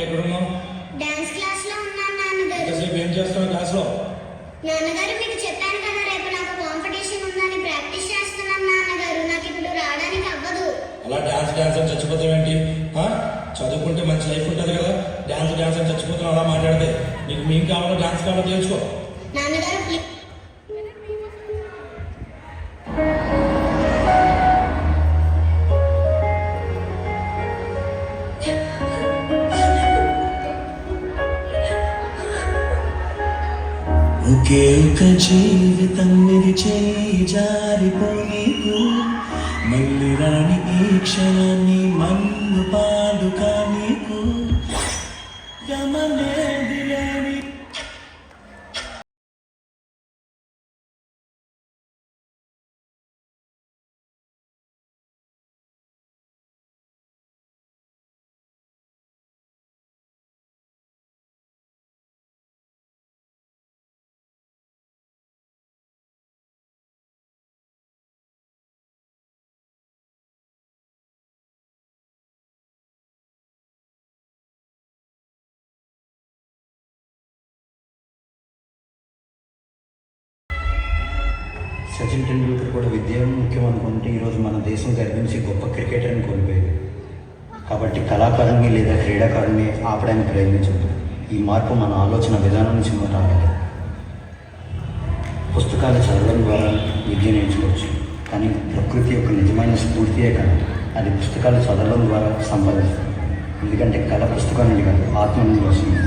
ఎక్కడున్నావు? Dance class లో ఉన్నాను నాన్నగారు. ఎంతసేపు ఏం చేస్తున్నావు క్లాస్ లో? నాన్నగారు మీకు చెప్పాను కదా రేపు నాకు కాంపిటీషన్ ఉందని ప్రాక్టీస్ చేస్తున్నాను నాన్నగారు. నాకు ఇప్పుడు రావడానికి అవ్వదు. అలా డాన్స్ అని చచ్చిపోతావేంటి? చదువుకుంటే మంచి లైఫ్ ఉంటుంది కదా. డాన్స్ అని చచ్చిపోతున్నావు అలా మాట్లాడితే. నీకు మేము కావాలో డాన్స్ కావాలో తెలుసుకో నాన్నగారు. ఒకే ఒక జీవితం ఇది చేయి జారిపోనీకు, మళ్ళీ రాని ఈ క్షణాన్ని మన్ను పాడుక నీకు గమనేది లేని. సచిన్ టెండూల్కర్ కూడా విద్య ముఖ్యం అనుకుంటే ఈరోజు మన దేశం గర్వించి గొప్ప క్రికెటర్ని కోల్పోయేది. కాబట్టి కళాకారుని లేదా క్రీడాకారుని ఆపడానికి ప్రయత్నించద్దు. ఈ మార్పు మన ఆలోచన విధానం నుంచి రావాలి. పుస్తకాలు చదవడం ద్వారా విద్య నేర్చుకోవచ్చు, కానీ ప్రకృతి యొక్క నిజమైన స్ఫూర్తియే కాదు, అది పుస్తకాలు చదవడం ద్వారా సంపాదిస్తుంది. ఎందుకంటే కళ పుస్తకం నుండి కాదు, ఆత్మ నుండి వస్తుంది.